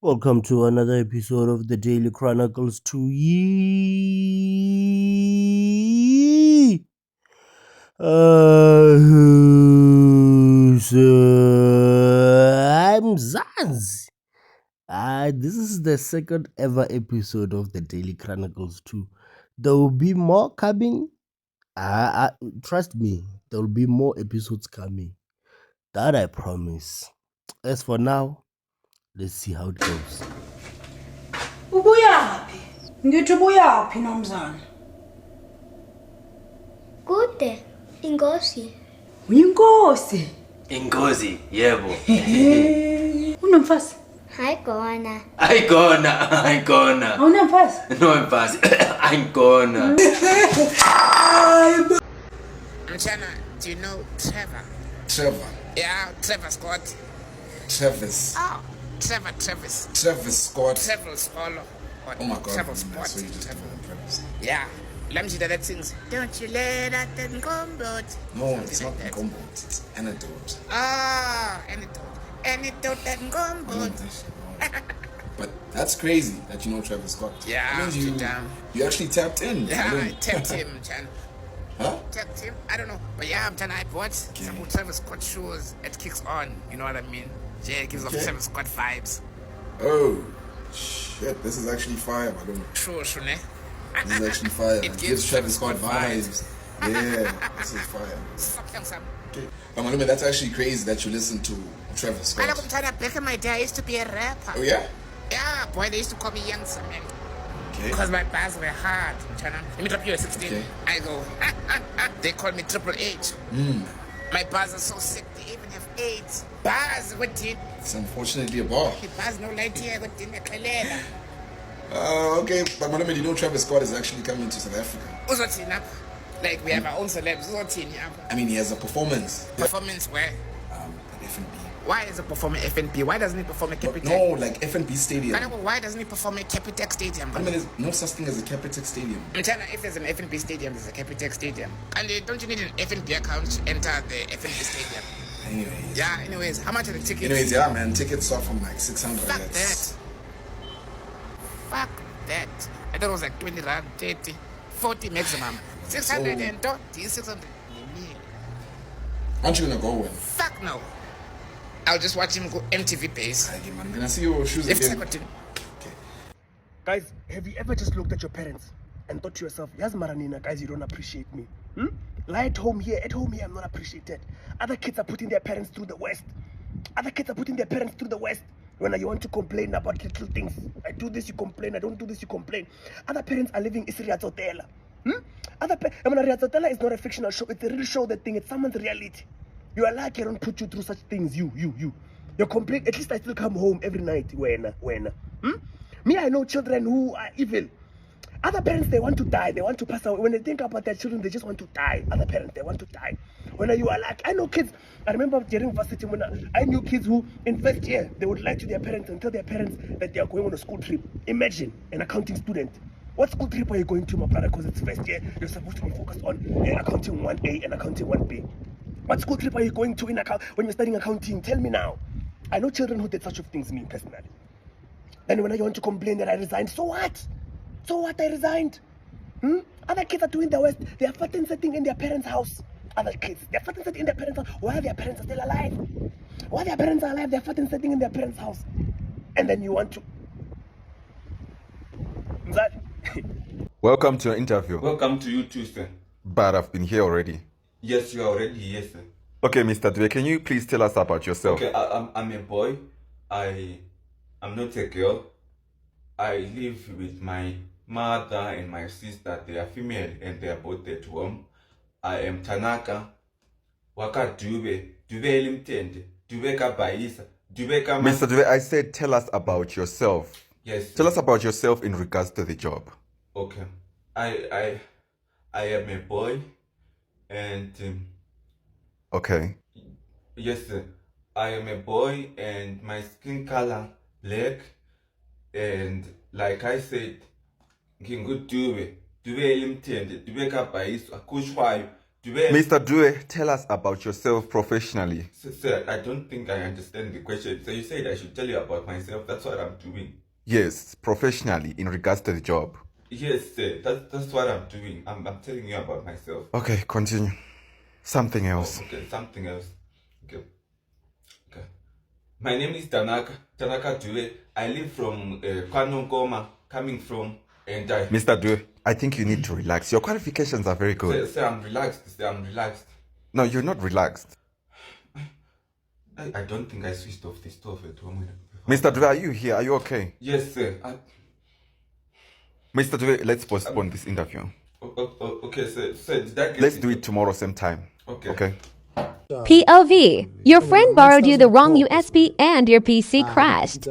Welcome to another episode of the Daily Chronicles 2. I'm Zanz. This is the second ever episode of the Daily Chronicles 2. There will be more coming. Trust me, there will be more episodes coming. That I promise. As for now, let's see how it goes. Ubuyaphi? Ngithi ubuyaphi nomzana? Kude, inkosi. Uyinkosi. Inkosi, yebo. Unomfazi? Hayi khona. Ayikona. Awunamfazi? No mfazi. Ayikona. Mchana, do you know Trevor? Trevor. Yeah, Trevor Scott. Travis. Oh, Travis. Travis Scott. Trevor Scholar. Oh my god. Trevor Man, Sport. so you just call him Travis. Yeah. Let me see that sings. Don't you let that thing come, but. No, it's not combo. It's antidote. Ah, antidote that come, I know but. that shit, bro. But that's crazy that you know Travis Scott. Yeah, That means you actually tapped in. Yeah, I tapped him, Chan. Huh? Tapped him? I don't know. But yeah, I'm I bought some Travis Scott shoes at Kicks On. You know what I mean? Yeah, it gives off Travis Scott vibes. Oh, shit. This is actually fire, I don't know. Sure, ne? This is actually fire. It gives Travis Scott vibes. Yeah, this is fire. Something, some. Okay. But that's actually crazy that you listen to Travis I Scott. like back in my day, I used to be a rapper. Oh, yeah? Yeah, boy, they used to call me youngster, man. Okay. Because my bars were hard. Let me drop you a 16. Okay. I go, they call me Triple H. My bars are so sick, they even have AIDS. Bars, what did? It's unfortunately a bar. Bars no light here, what did? Okay. But Malome, you know Travis Scott is actually coming to South Africa. Uzotina. Like, we have our own celebs. Uzotina. I mean, he has a performance. Performance where? At FNB. Why is it perform at FNP? Why doesn't he perform at Capitec? No, like FNB Stadium. Why doesn't he perform at Capitec Stadium? I mean, there's no such thing as a Capitec Stadium. China, if there's an FNB stadium, there's a Capitec Stadium. And don't you need an FNB account to enter the FNB stadium? Anyways. Yeah, anyways, how much are the tickets? Anyways, yeah, man, tickets start from like 600. Fuck that. Fuck that. I thought it was like 20 rand, 30, 40 maximum. 600 and 600. Aren't you gonna go when? Fuck no. I'll just watch him go MTV base. Okay, man, I'm gonna see your shoes If again. second. Guys, have you ever just looked at your parents and thought to yourself, yes, Maranina, guys, you don't appreciate me? Lie at home here, I'm not appreciated. Other kids are putting their parents through the West. When you want to complain about little things, I do this, you complain, I don't do this, you complain. Other parents are living Isriatotela. Riazotela is not a fictional show, it's a real show, that thing, it's someone's reality. You are lucky I don't put you through such things, you. You're complaining, at least I still come home every night, when. Me, I know children who are evil. Other parents, they want to die, they want to pass away. When they think about their children, they just want to die. Other parents, they want to die. When you are like, I know kids, I remember during university when I knew kids who, in first year, they would lie to their parents and tell their parents that they are going on a school trip. Imagine, an accounting student. What school trip are you going to, my brother? Because it's first year, you're supposed to be focused on accounting 1A and accounting 1B. What school trip are you going to when you're studying accounting? Tell me now. I know children who did such of things, me personally. Then when I want to complain that I resigned, so what? I resigned. Other kids are doing the West. They are fucking sitting in their parents' house. Other kids, they're fucking sitting in their parents' house while their parents are still alive. While their parents are alive, they're fucking sitting in their parents' house. And then you want to... Welcome to your interview. Welcome to you too, sir. But I've been here already. Yes, you are already here, sir. Okay, Mr. Dwe, can you please tell us about yourself? Okay, I'm a boy. I'm not a girl. I live with my mother and my sister. They are female and they are both at home. I am Tanaka. Waka Dube. Dube elimtende. Dube kabaisa. Dube kama... Mr. Dwe, I said tell us about yourself. Yes. Tell us about yourself in regards to the job. Okay. I am a boy and... Okay. Yes, sir. I am a boy and my skin color black, and like I said, ngingudube elimthende dube kabhayiswa kushwayo Mr. Due, tell us about yourself professionally. Sir, I don't think I understand the question. So you said I should tell you about myself. That's what I'm doing. Yes, professionally in regards to the job. Yes, sir. That's what I'm doing. I'm telling you about myself. Okay, continue. Something else. Oh, okay, something else. Okay. My name is Tanaka Due. I live from Kwanongoma, coming from and I... Mr. Due, I think you need to relax. Your qualifications are very good. Sir, I'm relaxed. Sir, I'm relaxed. No, you're not relaxed. I don't think I switched off the stove at home. Mr. Due, are you here? Are you okay? Yes, sir. Mr. Due, let's postpone this interview. Okay, sir. Did I get Let's do it tomorrow, same time. Okay. POV. Your friend borrowed you the wrong USB and your PC crashed.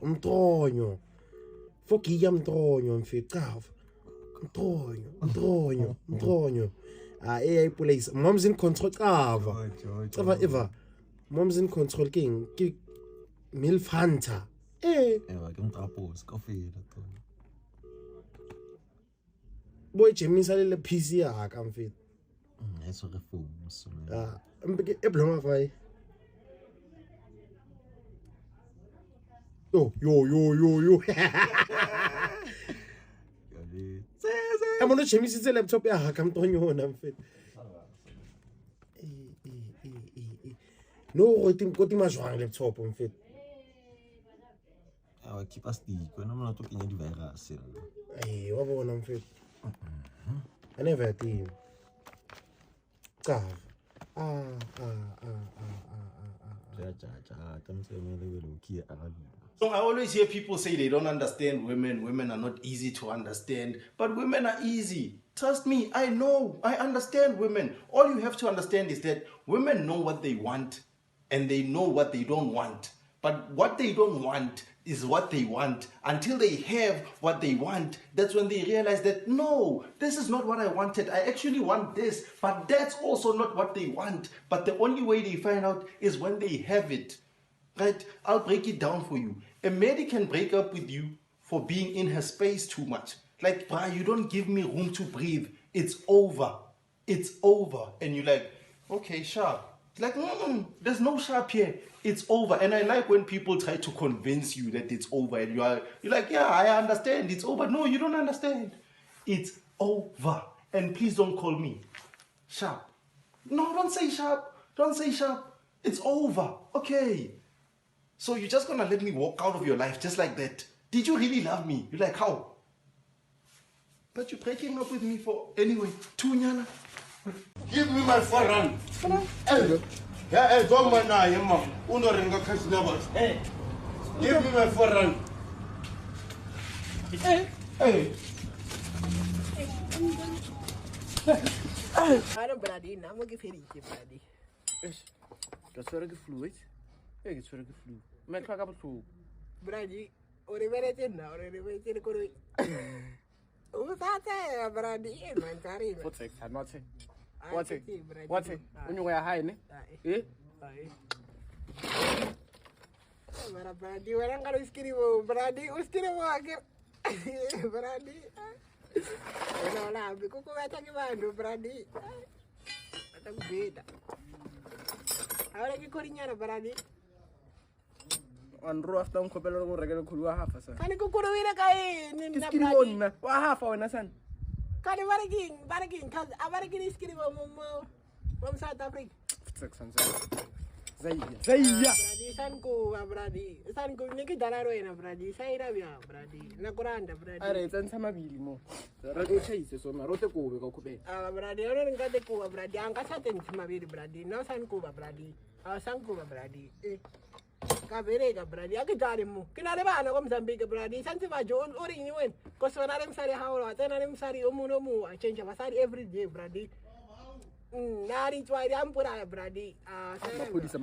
Umtronyo. Fokiya mtronyo mfika. Mtronyo. AI police. Mom's in control. Eva. Mom's in control king. Milf hunter. Boy, Jimmy salile PC ya ka mfit. Eso re phone. Mbeke eblonga vai. Yo. I'm gonna Jimmy sitse laptop ya ka mtonyo na mfit. No, koti ma jwang laptop mfit. Keep us the when I'm not talking the virus. Hey, what about I'm fit? I never think. God. So I always hear people say they don't understand women. Women are not easy to understand, but women are easy. Trust me, I know. I understand women. All you have to understand is that women know what they want and they know what they don't want. But what they don't want is what they want. Until they have what they want, that's when they realize that, no, this is not what I wanted. I actually want this, but that's also not what they want. But the only way they find out is when they have it. Right? I'll break it down for you. A lady can break up with you for being in her space too much. Like, you don't give me room to breathe. It's over. It's over. And you're like, okay, sharp. It's like, there's no sharp here. It's over. And I like when people try to convince you that it's over. And you're like, yeah, I understand. It's over. No, you don't understand. It's over. And please don't call me sharp. No, don't say sharp. Don't say sharp. It's over. Okay. So you're just going to let me walk out of your life just like that. Did you really love me? You're like, how? But you're breaking up with me for, anyway, 2 nyana. Give me my 4 rand. Hey, don't mind now, mom. Uno ringa cash numbers. Hey, give me my 4 rand. Hey. I don't bloody. I'm gonna give you bloody. Yes. That's where I get flu. Hey, it's where I get flu. Man, crack up flu. Bloody. Or the very thing now. Or the very thing. What's that? Bloody. Man, carry. What's it? I'm not saying. What's it? When you were high, eh? Brady, when I'm going to skinny, Brady, who's skinny walking? Brady, no, now, because I take you to Brady. I'm good. How are you calling your Brady? On rough down Copello, regular Kulu half a son. Can you go to a guy in the half hour, and a son? Can you bargain? Because I'm bargaining skinny from South Africa. Zaya. Sanko, Brady. Sanko, Niki Dararo and Brady. Sairabia, Brady. Nakuranda, Brady. I read Samabili more. The radio chases on my rote go. Brady, I don't got the Cuba, Brady. I'm got certain Samabili, Brady. No Sanko, Brady. Sanko, Brady. Caberega, Brady. I could tell him. Can I never know some big Brady? Santiva John or anyone. Because when I'm sorry, how then I'm sorry, Omunomu. I change my side every day, Brady. Nari, why I'm put out, Brady. Police.